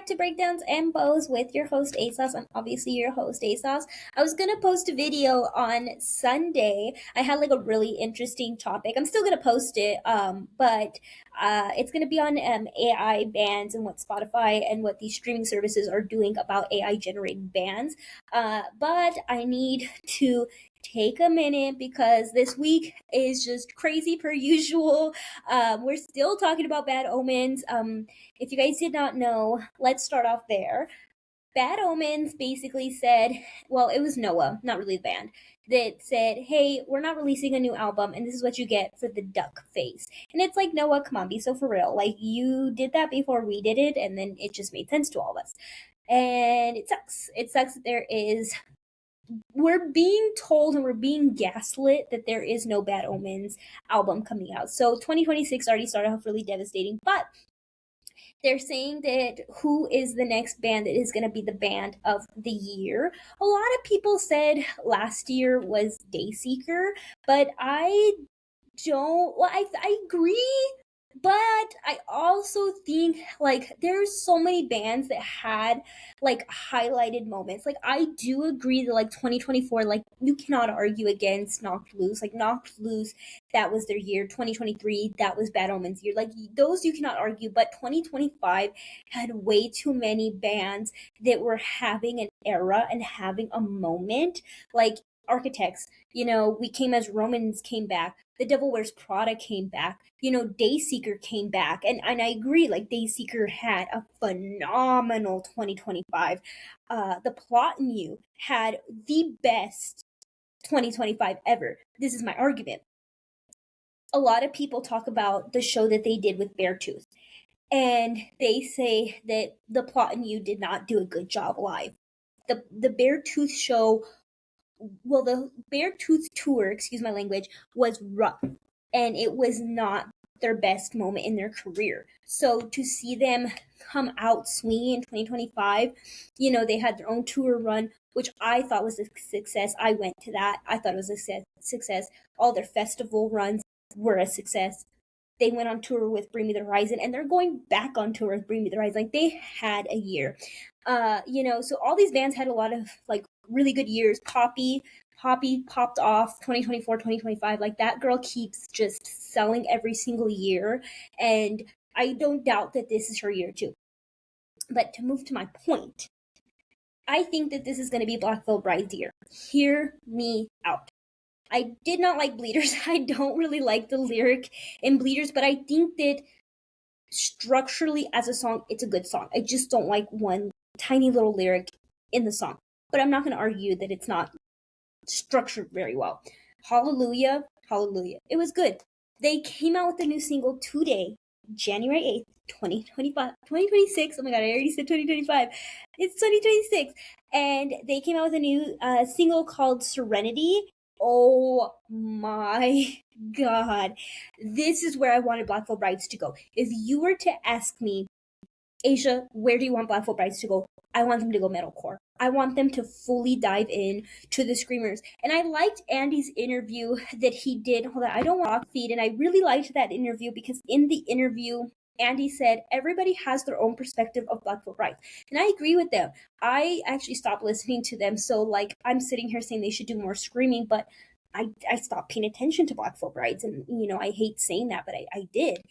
back to Breakdowns and Bows with your host ASOS. I'm obviously your host ASOS. I was gonna post a video on Sunday. I had like a really interesting topic. I'm still gonna post it, but it's gonna be on AI bans and what Spotify and what these streaming services are doing about AI generated bans. But I need to take a minute because this week is just crazy per usual. We're still talking about Bad Omens. If you guys did not know, let's start off there. Bad Omens basically said, well, it was Noah, not really the band, that said, hey, we're not releasing a new album, and this is what you get for the duck face. And it's like, Noah, come on, be so for real. Like, you did that before we did it, and then it just made sense to all of us. And it sucks. It sucks that we're being told and we're being gaslit that there is no Bad Omens album coming out. So 2026 already started off really devastating, but they're saying that who is the next band that is going to be the band of the year. A lot of people said last year was Dayseeker, but I don't, well, I agree, but I also think like there's so many bands that had like highlighted moments. Like I do agree that like 2024, like you cannot argue against Knocked Loose. Like Knocked Loose, that was their year. 2023, that was Bad Omens' year. Like those you cannot argue, but 2025 had way too many bands that were having an era and having a moment. Like Architects, We Came as Romans came back. The Devil Wears Prada came back. Dayseeker came back. And I agree, like Dayseeker had a phenomenal 2025. The Plot in You had the best 2025 ever. This is my argument. A lot of people talk about the show that they did with Beartooth, and they say that The Plot in You did not do a good job live. The Beartooth show, well, the Beartooth tour, excuse my language, was rough, and it was not their best moment in their career. So to see them come out swinging in 2025, they had their own tour run, which I thought was a success. I went to that. I thought it was a success. All their festival runs were a success. They went on tour with Bring Me the Horizon, and they're going back on tour with Bring Me the Horizon. Like they had a year. So all these bands had a lot of like really good years. Poppy popped off 2024, 2025. Like that girl keeps just selling every single year, and I don't doubt that this is her year too. But to move to my point, I think that this is going to be Black Veil Bride's year. Hear me out. I did not like Bleeders. I don't really like the lyric in Bleeders, but I think that structurally as a song, it's a good song. I just don't like one tiny little lyric in the song. But I'm not going to argue that it's not structured very well. Hallelujah, hallelujah. It was good. They came out with a new single today, January 8th, 2026. Oh my god, I already said 2025. It's 2026. And they came out with a new single called Serenity. Oh my god. This is where I wanted Black Veil Brides to go. If you were to ask me, Asia, where do you want Black Veil Brides to go? I want them to go metalcore. I want them to fully dive in to the screamers. And I liked Andy's interview that he did. Hold on, I don't want to feed. And I really liked that interview because in the interview, Andy said everybody has their own perspective of Black Veil Brides. And I agree with them. I actually stopped listening to them. So like I'm sitting here saying they should do more screaming, but I stopped paying attention to Black Veil Brides. And, I hate saying that, but I did.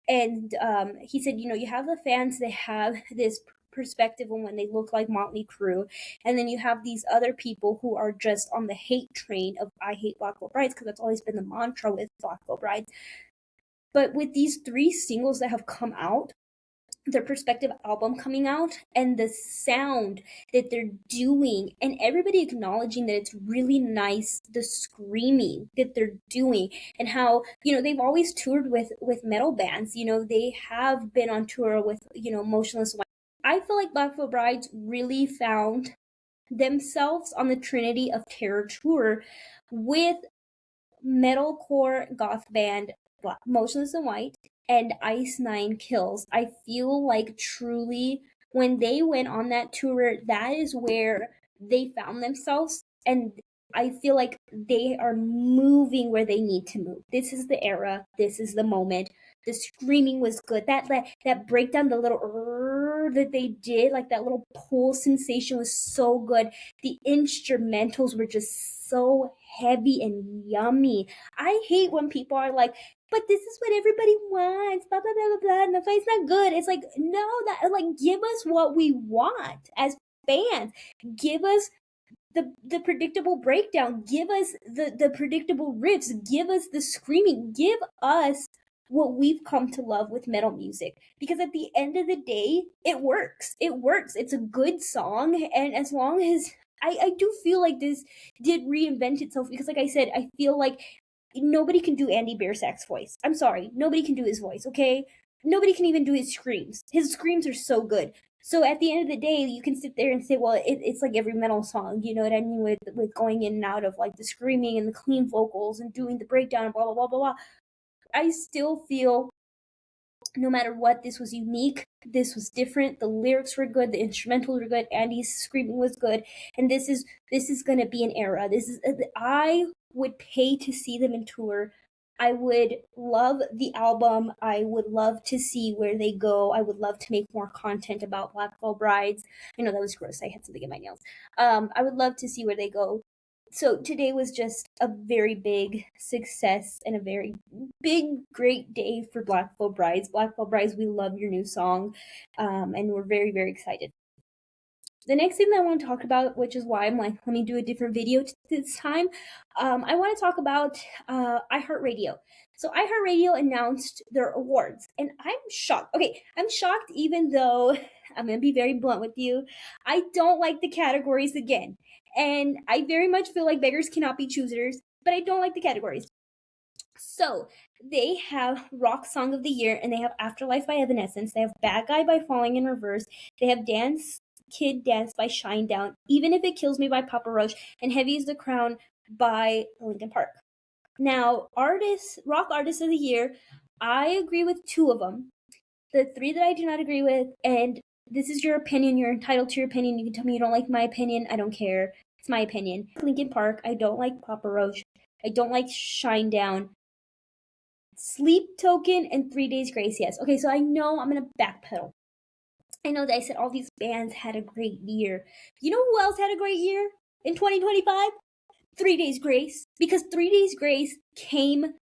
And he said, you have the fans that have this perspective on when they look like Motley Crue, and then you have these other people who are just on the hate train of I hate Black Veil Brides, because that's always been the mantra with Black Veil Brides. But with these 3 singles that have come out, their perspective album coming out, and the sound that they're doing, and everybody acknowledging that it's really nice, the screaming that they're doing, and how they've always toured with metal bands. They have been on tour with Motionless White. I feel like Black Veil Brides really found themselves on the Trinity of Terror tour with metalcore goth band Motionless in White and Ice Nine Kills. I feel like truly when they went on that tour, that is where they found themselves, and I feel like they are moving where they need to move. This is the era. This is the moment. The screaming was good. That breakdown, the little that they did, like that little pull sensation was so good. The instrumentals were just so heavy and yummy. I hate when people are like, but this is what everybody wants, blah blah blah blah blah, and the fight's not good. It's like, no, that, like, give us what we want as fans. Give us the predictable breakdown. Give us the predictable riffs. Give us the screaming. Give us what we've come to love with metal music. Because at the end of the day, it works. It works. It's a good song, and as long as I do feel like this did reinvent itself, because like I said, I feel like nobody can do Andy Biersack's voice. I'm sorry, nobody can do his voice. Okay, nobody can even do his screams. His screams are so good. So at the end of the day, you can sit there and say, well, it's like every metal song, you know what I mean, with going in and out of like the screaming and the clean vocals and doing the breakdown and blah blah blah blah blah. I still feel, no matter what, this was unique. This was different. The lyrics were good. The instrumentals were good. Andy's screaming was good. And this is gonna be an era. This is, I would pay to see them in tour. I would love the album. I would love to see where they go. I would love to make more content about Black Veil Brides. I know that was gross. I had something in my nails. I would love to see where they go. So today was just a very big success and a very big, great day for Black Veil Brides. Black Veil Brides, we love your new song, and we're very, very excited. The next thing that I want to talk about, which is why I'm like, let me do a different video this time. I want to talk about iHeartRadio. So iHeartRadio announced their awards, and I'm shocked. Okay, I'm shocked, even though I'm going to be very blunt with you. I don't like the categories again. And I very much feel like beggars cannot be choosers, but I don't like the categories. So they have Rock Song of the Year, and they have Afterlife by Evanescence. They have Bad Guy by Falling in Reverse. They have Dance Kid Dance by Shinedown, Even If It Kills Me by Papa Roach, and Heavy is the Crown by Linkin Park. Now, Rock Artist of the Year, I agree with 2 of them. The 3 that I do not agree with, and this is your opinion, you're entitled to your opinion. You can tell me you don't like my opinion, I don't care. It's my opinion. Linkin Park, I don't like Papa Roach. I don't like Shinedown. Sleep Token and 3 Days Grace, yes. Okay, so I know I'm gonna backpedal. I know that I said all these bands had a great year. You know who else had a great year in 2025? 3 Days Grace. Because 3 Days Grace came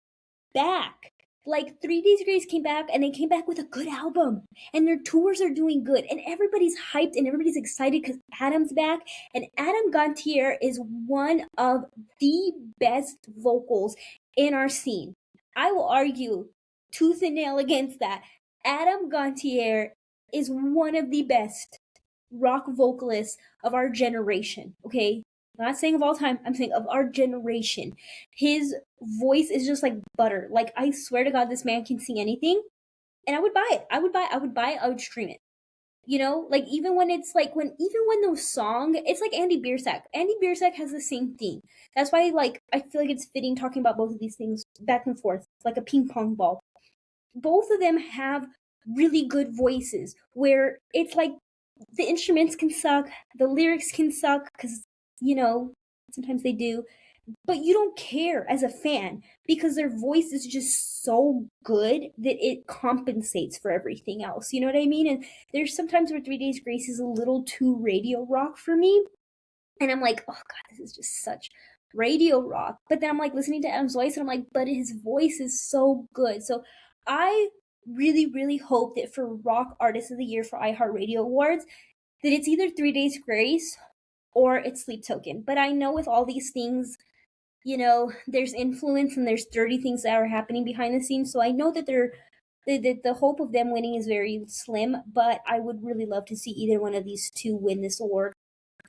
back. Like, 3 Days Grace came back, and they came back with a good album. And their tours are doing good. And everybody's hyped and everybody's excited because Adam's back. And Adam Gontier is one of the best vocals in our scene. I will argue tooth and nail against that. Adam Gontier is one of the best rock vocalists of our generation, okay? I'm not saying of all time, I'm saying of our generation. His voice is just like butter. Like, I swear to God, this man can sing anything, and I would buy it. I would stream it. You know, like, even when it's like, even when the song, it's like Andy Biersack. Andy Biersack has the same theme. That's why, like, I feel like it's fitting talking about both of these things back and forth, like a ping pong ball. Both of them have really good voices where it's like the instruments can suck, the lyrics can suck, because, you know, sometimes they do, but you don't care as a fan because their voice is just so good that it compensates for everything else. You know what I mean? And there's sometimes where 3 Days Grace is a little too radio rock for me. And I'm like, oh God, this is just such radio rock. But then I'm like listening to Adam's voice, and I'm like, but his voice is so good. So I really, really hope that for Rock Artist of the Year for iHeartRadio Awards, that it's either 3 Days Grace or it's Sleep Token. But I know with all these things, you know, there's influence and there's dirty things that are happening behind the scenes. So I know that the hope of them winning is very slim, but I would really love to see either one of these 2 win this award.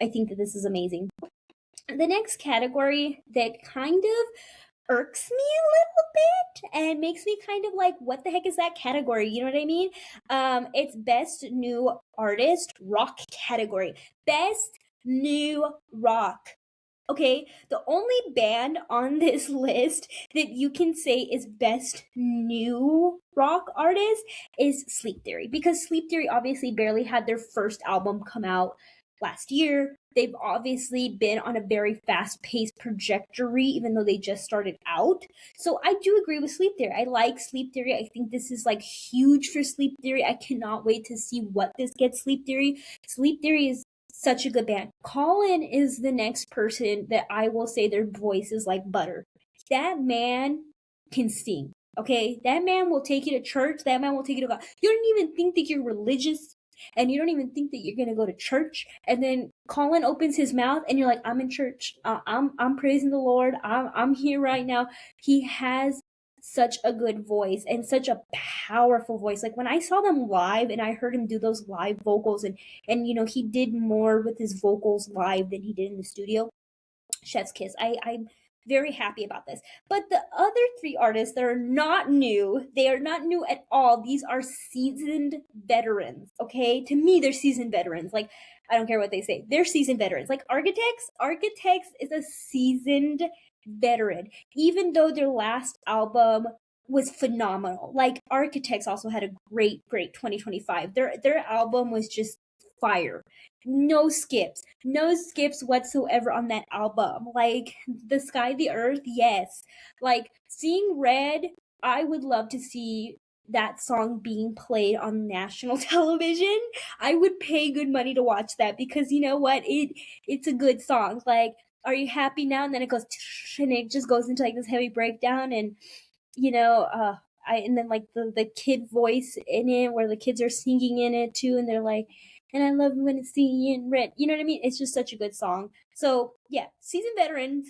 I think that this is amazing. The next category that kind of irks me a little bit and makes me kind of like, what the heck is that category? You know what I mean? It's Best New Artist Rock category. Best New Rock. Okay, the only band on this list that you can say is Best New Rock Artist is Sleep Theory, because Sleep Theory obviously barely had their first album come out last year. they've obviously been on a very fast-paced trajectory, even though they just started out. So I do agree with Sleep Theory. I like Sleep Theory. I think this is like huge for Sleep Theory. I cannot wait to see what this gets Sleep Theory. Sleep Theory is such a good band. Colin is the next person that I will say their voice is like butter. That man can sing. Okay, that man will take you to church. That man will take you to God. You don't even think that you're religious, and you don't even think that you're gonna go to church. And then Colin opens his mouth, and you're like, "I'm in church. I'm praising the Lord. I'm here right now." He has such a good voice and such a powerful voice. Like when I saw them live, and I heard him do those live vocals, and he did more with his vocals live than he did in the studio. Chef's kiss. I'm very happy about this. But the other three artists that are not new, they are not new at all. These are seasoned veterans, okay? To me, they're seasoned veterans. Like, I don't care what they say. They're seasoned veterans. Like Architects is a seasoned veteran. Even though their last album was phenomenal. Like Architects also had a great 2025. Their album was just fire. No skips whatsoever on that album. Like The Sky, the Earth, yes. Like Seeing Red, I would love to see that song being played on national television. I would pay good money to watch that, because you know what? It's a good song. Like, are you happy now? And then it goes and it just goes into like this heavy breakdown, and you know, and then like the kid voice in it, where the kids are singing in it too, and they're like, and I love when it's seeing red. You know what I mean? It's just such a good song. So yeah, seasoned veterans,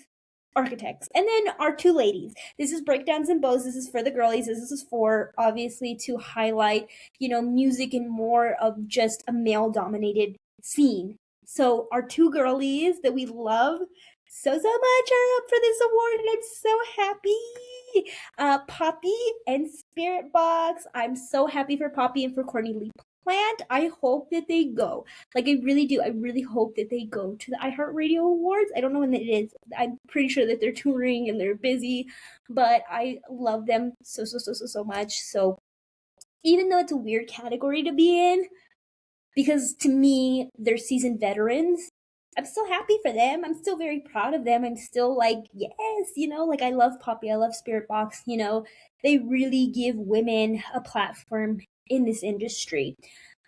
Architects, and then our two ladies. This is Breakdowns and Bows. This is for the girlies. This is for obviously to highlight, music in more of just a male dominated scene. So our two girlies that we love so much are up for this award, and I'm so happy. Poppy and Spirit Box. I'm so happy for Poppy and for Courtney Lee Plant. I hope that they go. Like, I really do. I really hope that they go to the iHeartRadio Awards. I don't know when it is. I'm pretty sure that they're touring and they're busy, but I love them so much. So even though it's a weird category to be in, because to me, they're seasoned veterans, I'm still happy for them. I'm still very proud of them. I'm still like, yes, like I love Poppy. I love Spirit Box. They really give women a platform in this industry.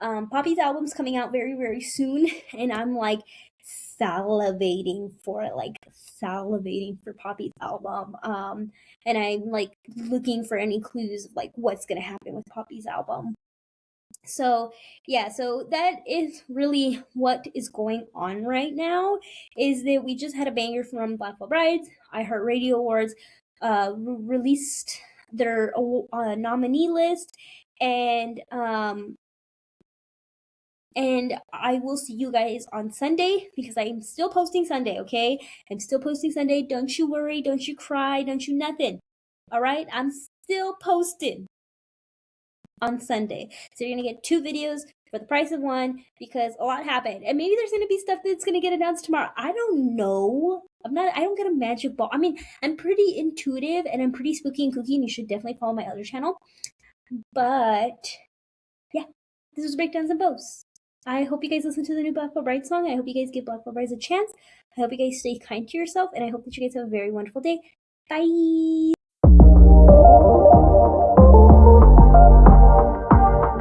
Poppy's album's coming out very, very soon, and I'm like salivating for it, like salivating for Poppy's album. And I'm like looking for any clues of like what's gonna happen with Poppy's album. So yeah, so that is really what is going on right now, is that we just had a banger from Blackful Brides. iHeartRadio Awards released their nominee list, and I will see you guys on Sunday, because I am still posting Sunday, okay? I'm still posting Sunday. Don't you worry, don't you cry, don't you nothing. All right? I'm still posting on Sunday. So you're going to get 2 videos for the price of 1, because a lot happened. And maybe there's going to be stuff that's going to get announced tomorrow. I don't know. I don't get a magic ball. I mean, I'm pretty intuitive and I'm pretty spooky and kooky, and you should definitely follow my other channel. But yeah, this was Breakdowns and Bows. I hope you guys listen to the new Blackful Bride song. I hope you guys give Blackful Brides a chance. I hope you guys stay kind to yourself, and I hope that you guys have a very wonderful day. Bye!